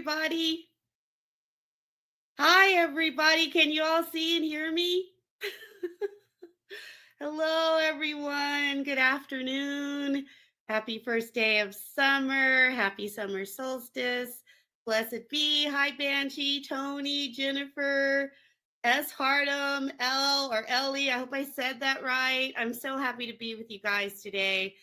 everybody. Hi, everybody. Can you all see and hear me? Hello, everyone. Good afternoon. Happy first day of summer. Happy summer solstice. Blessed be. Hi, Banshee, Tony, Jennifer, S. Hardum, L or Ellie. I hope I said that right. I'm so happy to be with you guys today.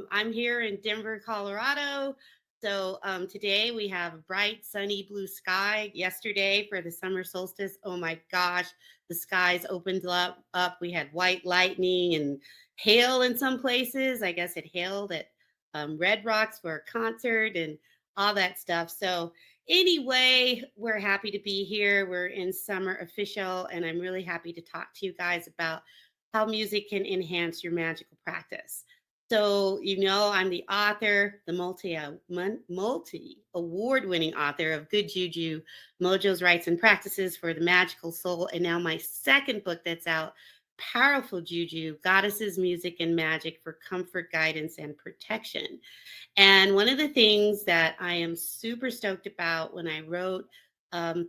I'm here in Denver, Colorado. So today we have a bright, sunny blue sky. Yesterday for the summer solstice, oh my gosh, the skies opened up. We had white lightning and hail in some places. I guess it hailed at Red Rocks for a concert and all that stuff. So anyway, we're happy to be here. We're in summer official, and I'm really happy to talk to you guys about how music can enhance your magical practice. So, I'm the author, the multi award winning author of Good Juju, Mojo's Rites and Practices for the Magical Soul. And now my second book that's out, Powerful Juju, Goddesses, Music, and Magic for Comfort, Guidance, and Protection. And one of the things that I am super stoked about when I wrote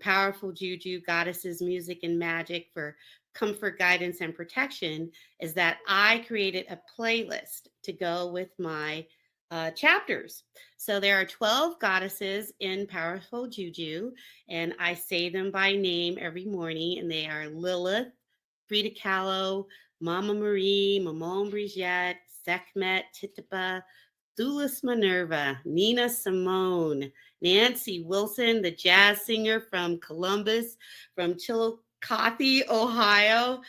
Powerful Juju, Goddesses, Music, and Magic for Comfort, Guidance, and Protection is that I created a playlist to go with my chapters. So there are 12 goddesses in Powerful Juju, and I say them by name every morning, and they are Lilith, Frida Kahlo, Mama Marie, Maman Brigitte, Sekhmet, Tituba, Thulis Minerva, Nina Simone, Nancy Wilson, the jazz singer from Columbus, from Chillicothe, Ohio,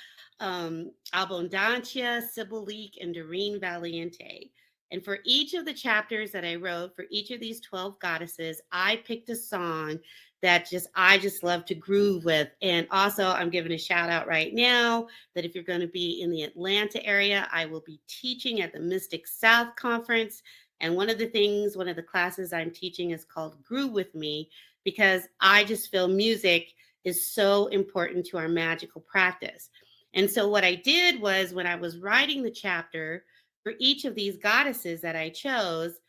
Abundancia, Sybil Leek, and Doreen Valiente. And for each of the chapters that I wrote, for each of these 12 goddesses, I picked a song that I just love to groove with. And also, I'm giving a shout out right now that if you're going to be in the Atlanta area, I will be teaching at the Mystic South Conference. And one of the classes I'm teaching is called Groove with Me, because I just feel music is so important to our magical practice. And so what I did was, when I was writing the chapter for each of these goddesses that I chose,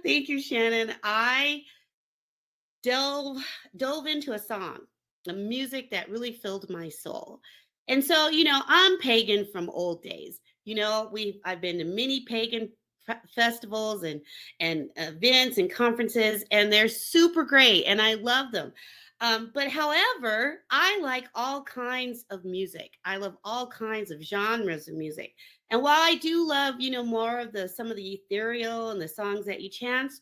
thank you, Shannon, I dove into a song, a music that really filled my soul. And so, I'm pagan from old days. I've been to many pagan festivals and events and conferences, and they're super great, and I love them. But however, I like all kinds of music. I love all kinds of genres of music. And while I do love, more of some of the ethereal and the songs that you chant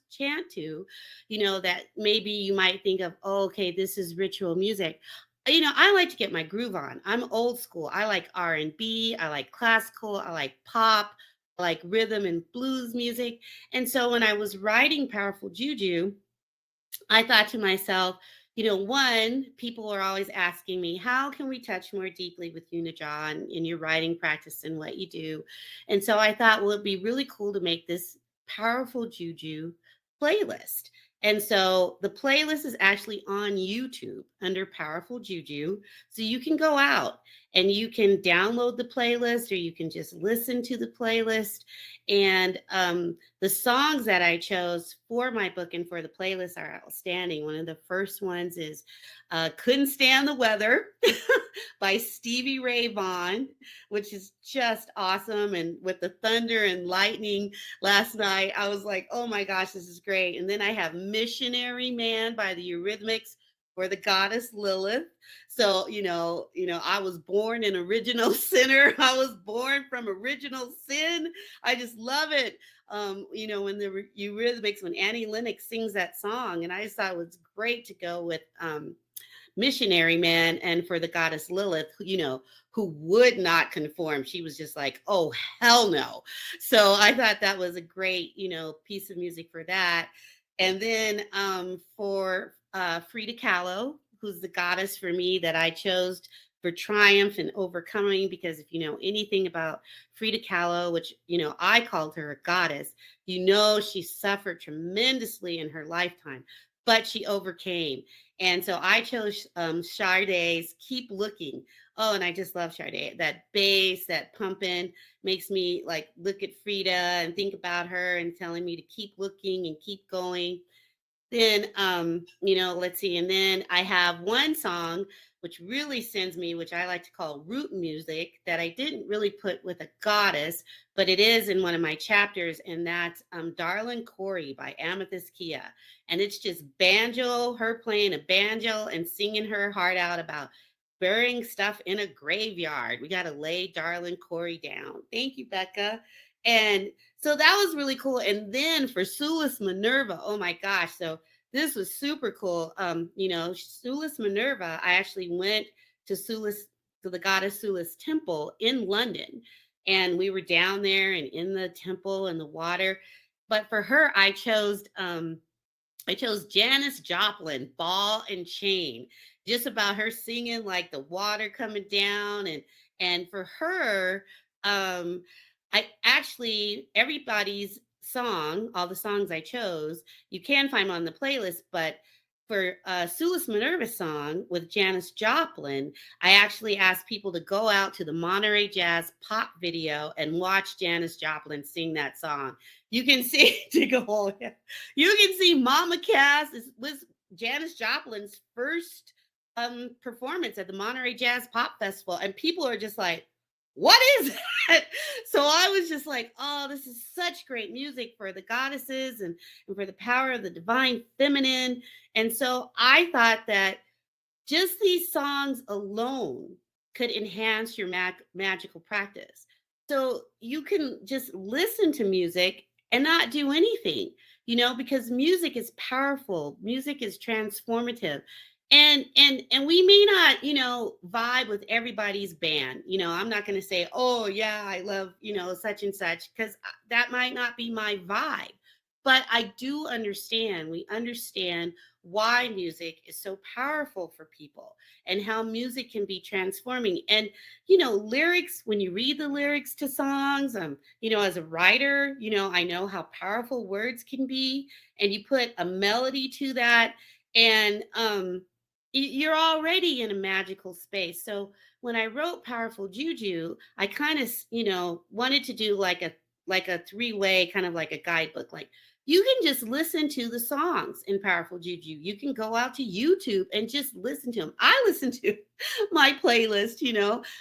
to, that maybe you might think of, oh, okay, this is ritual music. I like to get my groove on. I'm old school. I like R&B, I like classical, I like pop, I like rhythm and blues music. And so when I was writing Powerful Juju, I thought to myself, one, people are always asking me, how can we touch more deeply with you, Najah, in your writing practice and what you do? And so I thought, well, it'd be really cool to make this Powerful Juju playlist. And so the playlist is actually on YouTube under Powerful Juju. So you can go out and you can download the playlist, or you can just listen to the playlist. And the songs that I chose for my book and for the playlist are outstanding. One of the first ones is Couldn't Stand the Weather by Stevie Ray Vaughan, which is just awesome. And with the thunder and lightning last night, I was like, oh my gosh, this is great. And then I have Missionary Man by the Eurythmics for the goddess Lilith. So, I was born an original sinner. I was born from original sin. I just love it. When the Eurythmics, when Annie Lennox sings that song, and I just thought it was great to go with Missionary Man, and for the goddess Lilith, who would not conform. She was just like, oh, hell no. So I thought that was a great, piece of music for that. And then for Frida Kahlo, who's the goddess for me that I chose for triumph and overcoming, because if you know anything about Frida Kahlo, which, I called her a goddess, she suffered tremendously in her lifetime, but she overcame. And so I chose Sade's Keep Looking. Oh, and I just love Sade. That bass, that pumping makes me like look at Frida and think about her and telling me to keep looking and keep going. Then, let's see. And then I have one song which really sends me, which I like to call root music, that I didn't really put with a goddess, but it is in one of my chapters, and that's Darlin' Corey by Amethyst Kia. And it's just banjo, her playing a banjo and singing her heart out about burying stuff in a graveyard. We got to lay Darlin' Corey down. Thank you, Becca. And so that was really cool. And then for Sulis Minerva, oh my gosh. So this was super cool. Sulis Minerva, I actually went to Sulis, to the goddess Sulis temple in London. And we were down there and in the temple and the water. But for her, I chose Janis Joplin, Ball and Chain, just about her singing like the water coming down. And for her, um, I actually, everybody's song, all the songs I chose, you can find them on the playlist, but for Sulis Minerva's song with Janis Joplin, I actually asked people to go out to the Monterey Jazz pop video and watch Janis Joplin sing that song. You can see, dig a hole. Yeah. You can see Mama Cass was Janis Joplin's first performance at the Monterey Jazz Pop Festival, and people are just like, "What is that?" So I was just like, "Oh, this is such great music for the goddesses and for the power of the divine feminine." And so I thought that just these songs alone could enhance your magical practice. So you can just listen to music and not do anything, because music is powerful, music is transformative. And we may not, vibe with everybody's band. I'm not going to say, "Oh, yeah, I love, such and such," because that might not be my vibe. But I do understand, we understand why music is so powerful for people and how music can be transforming. And, lyrics, when you read the lyrics to songs, as a writer, I know how powerful words can be. And you put a melody to that, and you're already in a magical space. So when I wrote Powerful Juju, I kind of, wanted to do like a three-way, kind of like a guidebook. Like, you can just listen to the songs in Powerful Juju. You can go out to YouTube and just listen to them. I listen to my playlist,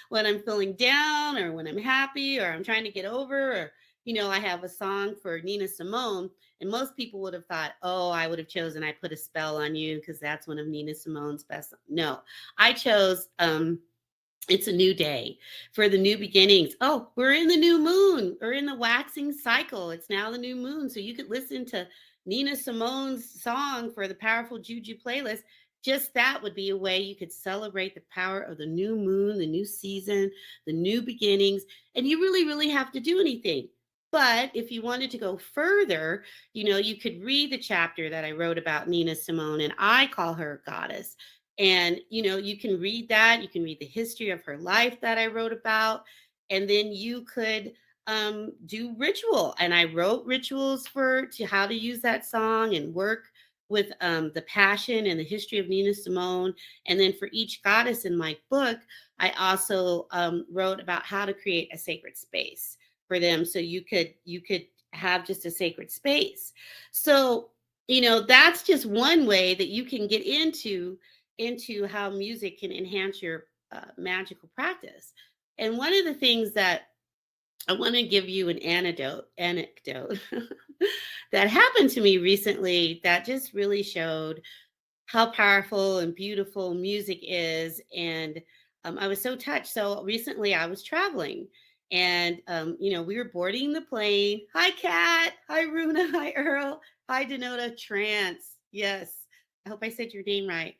when I'm feeling down or when I'm happy or I'm trying to get over, or, I have a song for Nina Simone. And most people would have thought, "Oh, I would have chosen I Put a Spell on You," because that's one of Nina Simone's best. No, I chose It's a New Day, for the new beginnings. Oh, we're in the new moon. We're in the waxing cycle. It's now the new moon. So you could listen to Nina Simone's song for the Powerful Juju playlist. Just that would be a way you could celebrate the power of the new moon, the new season, the new beginnings. And you really, really have to do anything. But if you wanted to go further, you could read the chapter that I wrote about Nina Simone, and I call her a goddess. And, you can read that. You can read the history of her life that I wrote about. And then you could do ritual. And I wrote rituals to how to use that song and work with the passion and the history of Nina Simone. And then for each goddess in my book, I also wrote about how to create a sacred space for them. So you could have just a sacred space. So, that's just one way that you can get into how music can enhance your magical practice. And one of the things that I want to give you an anecdote that happened to me recently that just really showed how powerful and beautiful music is. And I was so touched. So recently I was traveling, and, we were boarding the plane. Hi, Kat. Hi, Runa. Hi, Earl. Hi, Denota Trance. Yes. I hope I said your name right.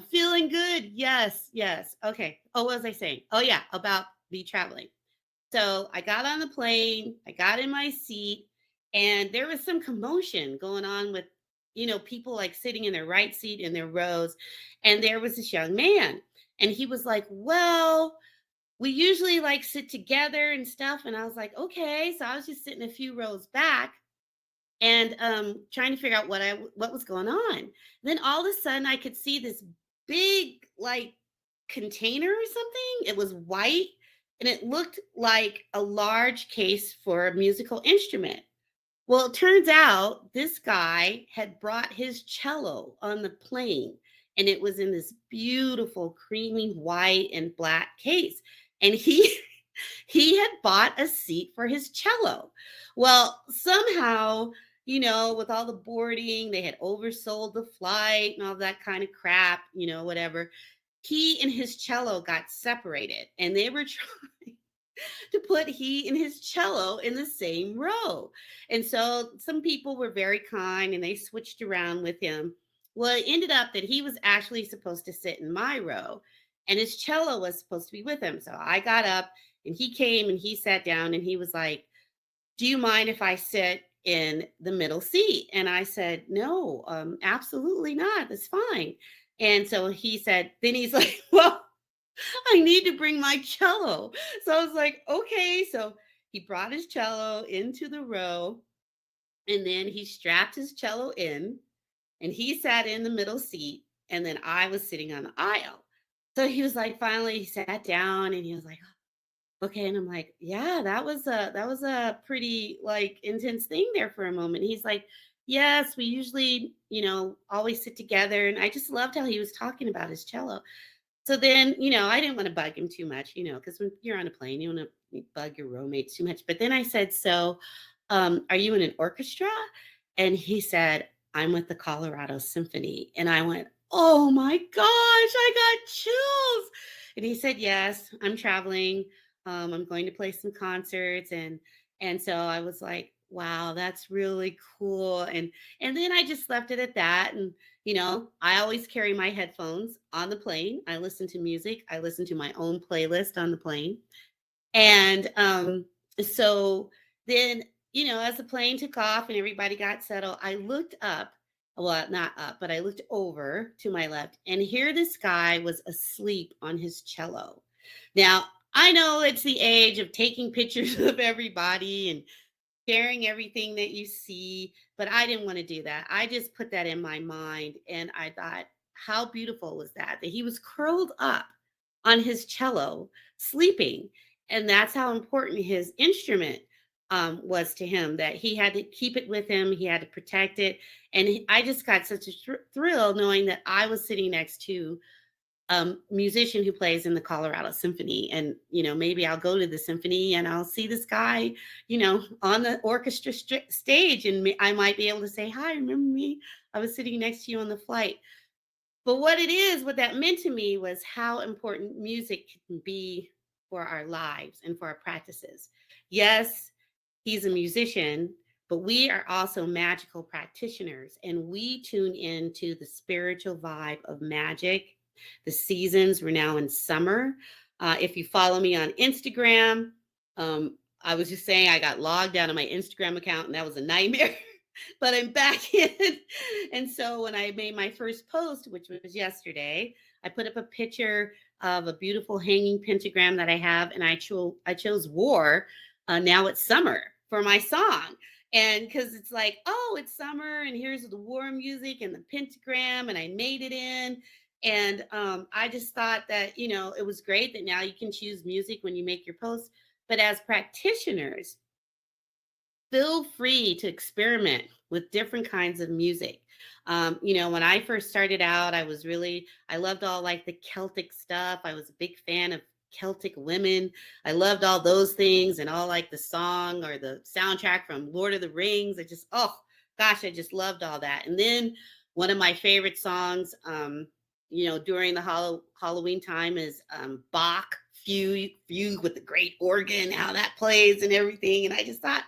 Feeling good. Yes. Yes. Okay. Oh, what was I saying? Oh, yeah. About me traveling. So I got on the plane, I got in my seat, and there was some commotion going on with, people like sitting in their right seat in their rows. And there was this young man, and he was like, "Well, we usually like sit together and stuff." And I was like, "Okay." So I was just sitting a few rows back and trying to figure out what was going on. And then all of a sudden I could see this big, like, container or something. It was white, and it looked like a large case for a musical instrument. Well, it turns out this guy had brought his cello on the plane, and it was in this beautiful creamy white and black case. And he he had bought a seat for his cello. Well, somehow, with all the boarding, they had oversold the flight and all that kind of crap, whatever. He and his cello got separated, and they were trying to put he and his cello in the same row. And so some people were very kind and they switched around with him. Well, it ended up that he was actually supposed to sit in my row and his cello was supposed to be with him. So I got up and he came and he sat down and he was like, "Do you mind if I sit in the middle seat?" And I said, "No, absolutely not. That's fine." And so he said, then he's like, "Well, I need to bring my cello." So I was like, "Okay." So he brought his cello into the row and then he strapped his cello in and he sat in the middle seat. And then I was sitting on the aisle. So he was like, finally, he sat down and he was like, "Okay." And I'm like, "Yeah, that was a pretty like intense thing there for a moment." He's like, "Yes, we usually, always sit together." And I just loved how he was talking about his cello. So then, I didn't want to bug him too much, because when you're on a plane, you want to bug your roommates too much. But then I said, "So, are you in an orchestra?" And he said, "I'm with the Colorado Symphony." And I went, "Oh my gosh, I got chills." And he said, "Yes, I'm traveling. I'm going to play some concerts." And so I was like, "Wow, that's really cool." And then I just left it at that. And I always carry my headphones on the plane. I listen to music. I listen to my own playlist on the plane. And so then, as the plane took off and everybody got settled, I looked up, well, not up, but I looked over to my left, and here this guy was asleep on his cello. Now, I know it's the age of taking pictures of everybody and sharing everything that you see, but I didn't want to do that. I just put that in my mind and I thought, how beautiful was that? That he was curled up on his cello, sleeping. And that's how important his instrument was to him, that he had to keep it with him, he had to protect it. And I just got such a thrill knowing that I was sitting next to musician who plays in the Colorado Symphony. And, maybe I'll go to the symphony and I'll see this guy, on the orchestra stage. And I might be able to say, "Hi, remember me? I was sitting next to you on the flight." But what that meant to me was how important music can be for our lives and for our practices. Yes, he's a musician, but we are also magical practitioners and we tune into the spiritual vibe of magic. The seasons, we're now in summer. If you follow me on Instagram, I was just saying I got logged out of my Instagram account and that was a nightmare. But I'm back in. And so when I made my first post, which was yesterday, I put up a picture of a beautiful hanging pentagram that I have, and I chose war. Now it's summer for my song, and because it's like, oh, it's summer, and here's the war music and the pentagram, and I made it in. And I just thought that it was great that now you can choose music when you make your posts. But as practitioners, feel free to experiment with different kinds of music. When I first started out, I loved all like the Celtic stuff. I was a big fan of Celtic women. I loved all those things and all like the song or the soundtrack from Lord of the Rings. Oh gosh, I just loved all that. And then one of my favorite songs, during the Halloween time is Bach Fugue with the great organ, how that plays and everything. And I just thought,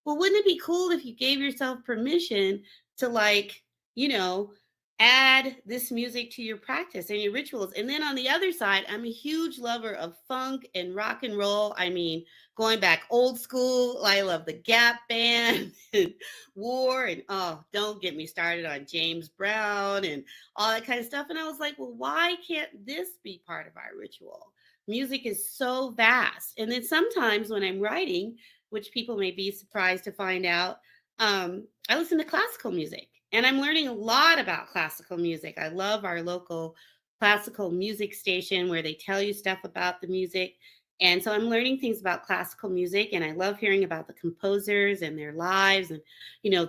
well, wouldn't it be cool if you gave yourself permission to you know, add this music to your practice and your rituals? And then on the other side, I'm a huge lover of funk and rock and roll. I mean, going back old school, I love the Gap Band and War and oh, don't get me started on James Brown and all that kind of stuff. And I was like, well, why can't this be part of our ritual? Music is so vast. And then sometimes when I'm writing, which people may be surprised to find out, I listen to classical music and I'm learning a lot about classical music. I love our local classical music station where they tell you stuff about the music. And so I'm learning things about classical music, and I love hearing about the composers and their lives, and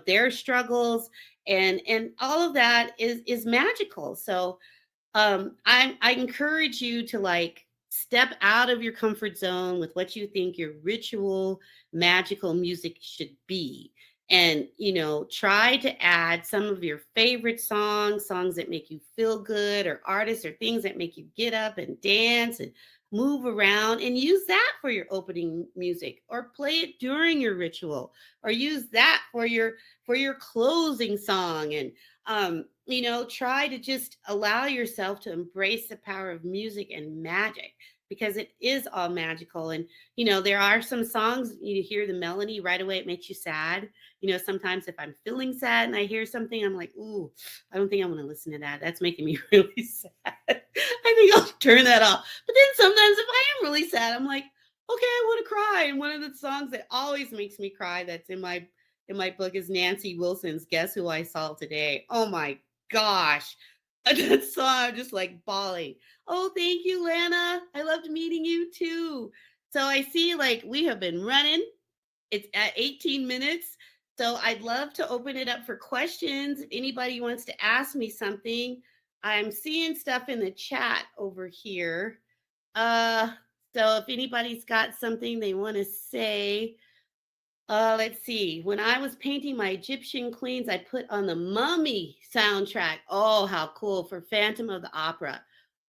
their struggles, and all of that is magical. So I encourage you to like step out of your comfort zone with what you think your ritual magical music should be. And try to add some of your favorite songs that make you feel good, or artists or things that make you get up and dance and move around, and use that for your opening music, or play it during your ritual, or use that for your closing song. And try to just allow yourself to embrace the power of music and magic, because it is all magical. And there are some songs, you hear the melody right away, it makes you sad. Sometimes if I'm feeling sad and I hear something, I'm like, ooh, I don't think I want to listen to that. That's making me really sad. I think I'll turn that off. But then sometimes if I am really sad, I'm like, okay, I want to cry. And one of the songs that always makes me cry, that's in my book, is Nancy Wilson's Guess Who I Saw Today. Oh my gosh. That song, I'm just like bawling. Oh, thank you, Lana. I loved meeting you too. So I see like we have been running. It's at 18 minutes. So I'd love to open it up for questions. If anybody wants to ask me something, I'm seeing stuff in the chat over here. Uh, so if anybody's got something they want to say, let's see. When I was painting my Egyptian queens, I put on the Mummy soundtrack. Oh, how cool, for Phantom of the Opera.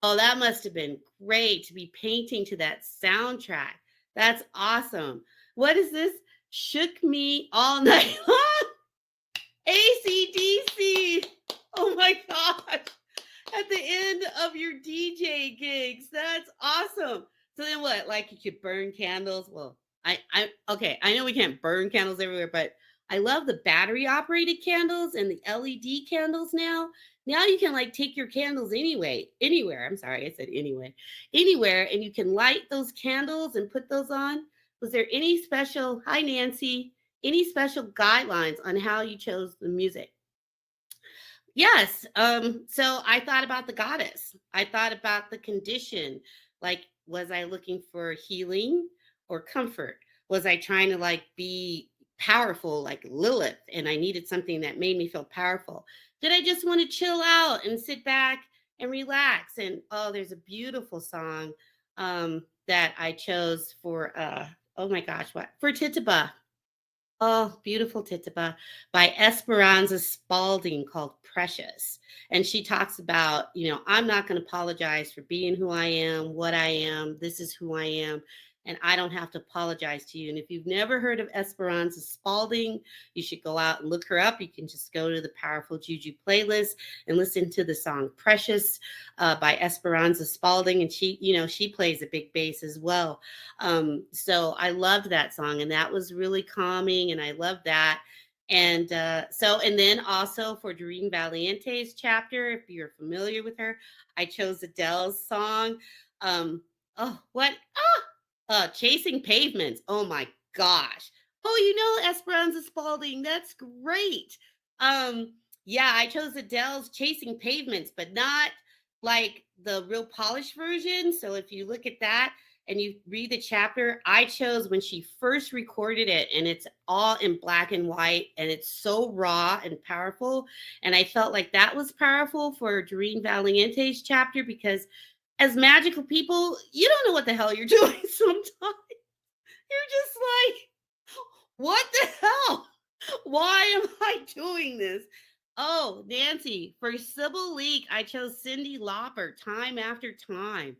Oh, that must have been great to be painting to that soundtrack. That's awesome. What is this? Shook me all night long. AC/DC. Oh my gosh. At the end of your DJ gigs. That's awesome. So then what? Like you could burn candles? Well, I okay, I know we can't burn candles everywhere, but I love the battery operated candles and the LED candles now. Now you can like take your candles anywhere. I'm sorry, I said anywhere, and you can light those candles and put those on. Was there any special, hi Nancy, any special guidelines on how you chose the music? Yes. So I thought about the goddess. I thought about the condition. Like, was I looking for healing or comfort? Was I trying to like be powerful like Lilith, and I needed something that made me feel powerful? Did I just want to chill out and sit back and relax? And oh, there's a beautiful song that I chose for oh my gosh, what, for Tituba. Oh, beautiful Tituba by Esperanza Spalding, called Precious. And she talks about, I'm not going to apologize for being who I am, what I am. This is who I am. And I don't have to apologize to you. And if you've never heard of Esperanza Spalding, you should go out and look her up. You can just go to the Powerful Juju playlist and listen to the song Precious by Esperanza Spalding. And she plays a big bass as well. So I loved that song, and that was really calming, and I love that. And and then also for Doreen Valiente's chapter, if you're familiar with her, I chose Adele's song. Oh, what? Chasing Pavements. Oh my gosh. Oh, Esperanza Spalding. That's great. Yeah, I chose Adele's Chasing Pavements, but not like the real polished version. So if you look at that and you read the chapter, I chose when she first recorded it, and it's all in black and white, and it's so raw and powerful. And I felt like that was powerful for Doreen Valiente's chapter, because as magical people, you don't know what the hell you're doing sometimes. You're just like, what the hell? Why am I doing this? Oh, Nancy, for Sybil Leek, I chose Cyndi Lauper, Time After Time,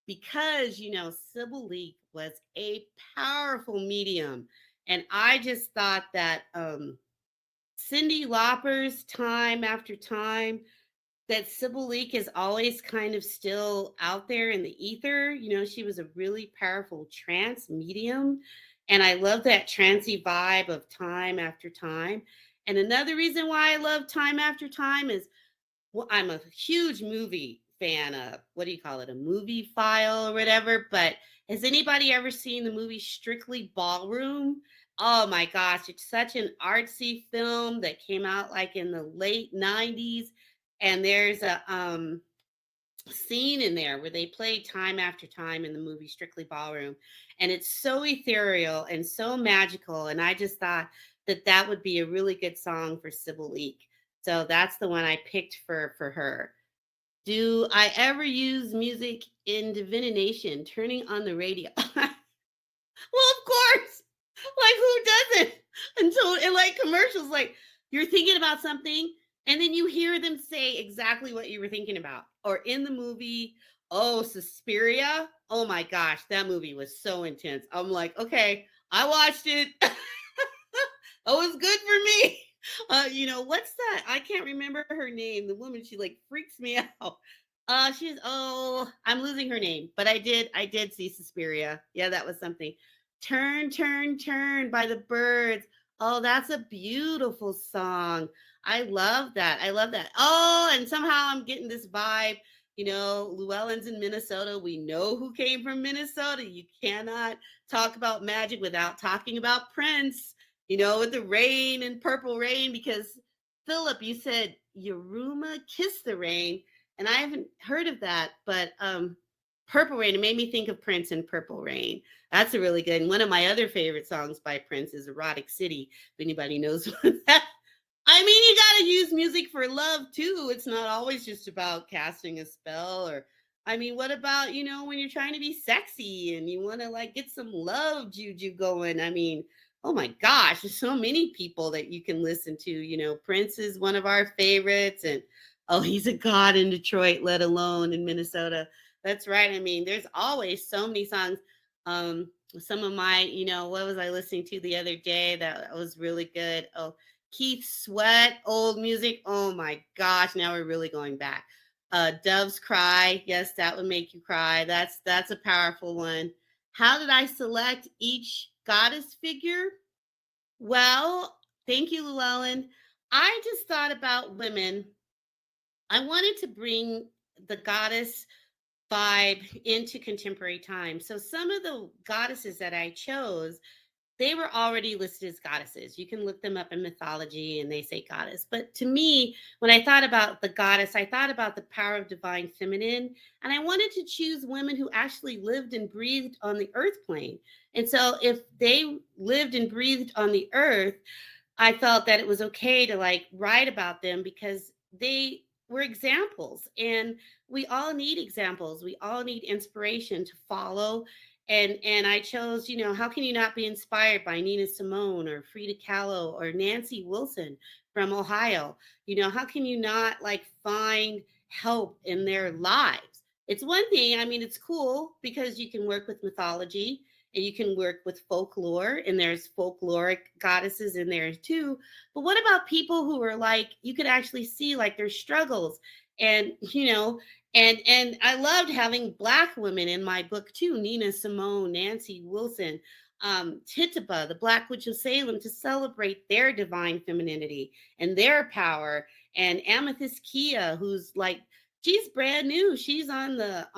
because, Sybil Leek was a powerful medium. And I just thought that Cyndi Lauper's Time After Time, that Sybil Leek is always kind of still out there in the ether. She was a really powerful trance medium. And I love that trancy vibe of Time After Time. And another reason why I love Time After Time is, well, I'm a huge movie fan of, what do you call it, a movie file or whatever. But has anybody ever seen the movie Strictly Ballroom? Oh my gosh, it's such an artsy film that came out like in the late 90s. And there's scene in there where they play time after time in the movie Strictly Ballroom, and it's so ethereal and so magical. And I just thought that that would be a really good song for Sybil Leek. So that's the one I picked for her. Do I ever use music in divination, turning on the radio? Well, of course. Like who doesn't? Until in like commercials, like you're thinking about something and then you hear them say exactly what you were thinking about. Or in the movie, oh, Suspiria. Oh my gosh, that movie was so intense. I'm like, okay, I watched it. It was good for me. What's that? I can't remember her name. The woman, she like freaks me out. I'm losing her name, but I did see Suspiria. Yeah, that was something. Turn, turn, turn by the Birds. Oh, that's a beautiful song. I love that. I love that. Oh, and somehow I'm getting this vibe. Llewellyn's in Minnesota. We know who came from Minnesota. You cannot talk about magic without talking about Prince, with the rain and purple rain, because Philip, you said Yaruma Kiss the Rain, and I haven't heard of that, but Purple Rain, it made me think of Prince and Purple Rain. That's a really good. And one of my other favorite songs by Prince is Erotic City, if anybody knows what that. I mean, you got to use music for love too. It's not always just about casting a spell or I mean, what about, when you're trying to be sexy and you want to like get some love juju going? I mean, oh my gosh, there's so many people that you can listen to. Prince is one of our favorites, and oh, he's a god in Detroit, let alone in Minnesota. That's right. I mean, there's always so many songs. Some of my, what was I listening to the other day that was really good? Oh, Keith Sweat, old music. Oh my gosh, now we're really going back. Doves Cry. Yes, that would make you cry. That's a powerful one. How did I select each goddess figure? Well, thank you, Llewellyn. I just thought about women. I wanted to bring the goddess vibe into contemporary time. So some of the goddesses that I chose, they were already listed as goddesses. You can look them up in mythology and they say goddess. But to me, when I thought about the goddess, I thought about the power of divine feminine. And I wanted to choose women who actually lived and breathed on the earth plane. And so if they lived and breathed on the earth, I felt that it was okay to like write about them because they were examples, and we all need examples. We all need inspiration to follow. And I chose, how can you not be inspired by Nina Simone or Frida Kahlo or Nancy Wilson from Ohio? How can you not like find help in their lives? It's one thing, I mean, it's cool because you can work with mythology and you can work with folklore, and there's folkloric goddesses in there too. But what about people who are like, you could actually see like their struggles, and and I loved having Black women in my book too: Nina Simone, Nancy Wilson, Tituba, the Black Witch of Salem, to celebrate their divine femininity and their power, and Amethyst Kia, who's like, she's brand new. She's on the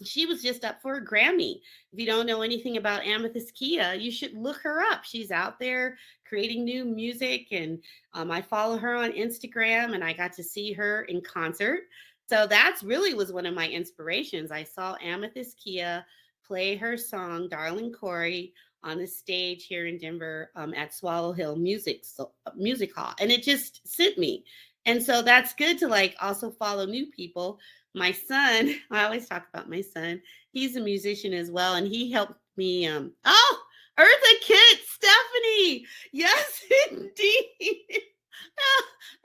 she was just up for a Grammy. If you don't know anything about Amethyst Kia, you should look her up. She's out there creating new music, and I follow her on Instagram, and I got to see her in concert. So that's really was one of my inspirations. I saw Amethyst Kia play her song "Darling Corey" on the stage here in Denver at Swallow Hill Music Hall, and it just sent me. And so that's good to like also follow new people. My son, I always talk about my son. He's a musician as well, and he helped me. Oh, Eartha Kitt, Stephanie. Yes, indeed.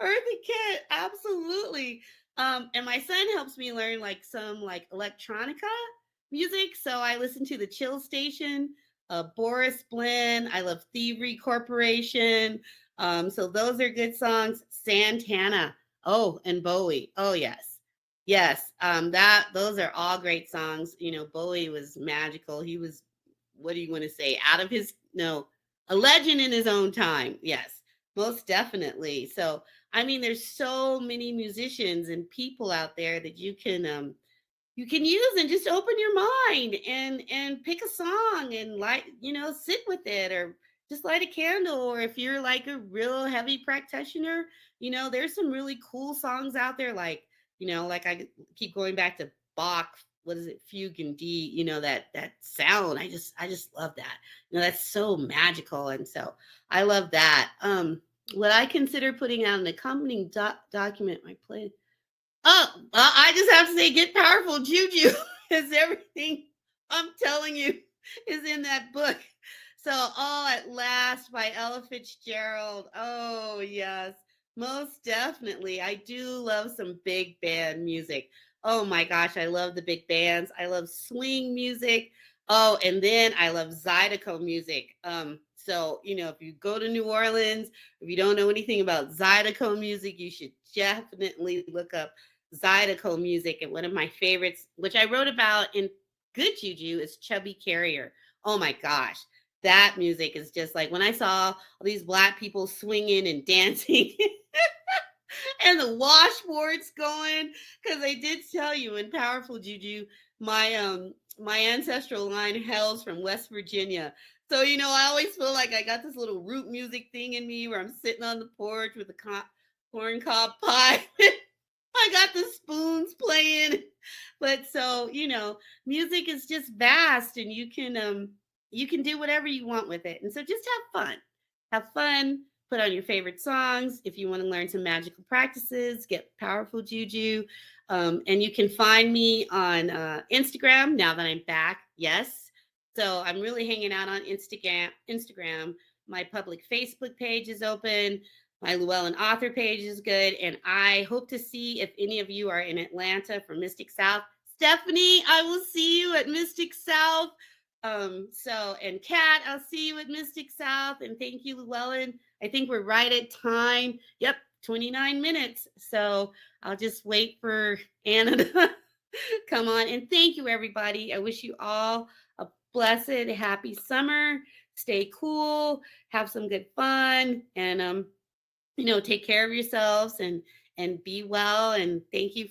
Eartha Kitt, absolutely. And my son helps me learn like some like electronica music. So I listen to the Chill Station, Boris Blinn. I love Thievery Corporation. So those are good songs. Santana. Oh, and Bowie. Oh, yes. Yes. That those are all great songs. Bowie was magical. He was, what do you want to say? Out of his no, a legend in his own time. Yes, most definitely. So I mean, there's so many musicians and people out there that you can use, and just open your mind and pick a song and like sit with it, or just light a candle. Or if you're like a real heavy practitioner, there's some really cool songs out there like Like I keep going back to Bach. What is it? Fugue in D. That sound. I just love that. That's so magical, and so I love that. What I consider putting out an accompanying document, my play. Oh, I just have to say, get powerful juju is everything I'm telling you is in that book. So, All at Last by Ella Fitzgerald. Oh, yes, most definitely. I do love some big band music. Oh my gosh, I love the big bands. I love swing music. Oh, and then I love Zydeco music. So, if you go to New Orleans, if you don't know anything about Zydeco music, you should definitely look up Zydeco music. And one of my favorites, which I wrote about in Good Juju, is Chubby Carrier. Oh my gosh, that music is just like when I saw all these Black people swinging and dancing and the washboards going, because they did tell you in Powerful Juju, my ancestral line hails from West Virginia. So I always feel like I got this little root music thing in me where I'm sitting on the porch with a corn cob pie. I got the spoons playing. But so, music is just vast, and you can do whatever you want with it. And so just have fun. Have fun, put on your favorite songs. If you want to learn some magical practices, get powerful juju. And you can find me on Instagram now that I'm back. Yes. So I'm really hanging out on Instagram. My public Facebook page is open. My Llewellyn author page is good. And I hope to see if any of you are in Atlanta for Mystic South. Stephanie, I will see you at Mystic South. And Kat, I'll see you at Mystic South. And thank you, Llewellyn. I think we're right at time. Yep, 29 minutes. So I'll just wait for Anna to come on. And thank you, everybody. I wish you all a blessed, happy summer. Stay cool, have some good fun, and take care of yourselves and be well. And thank you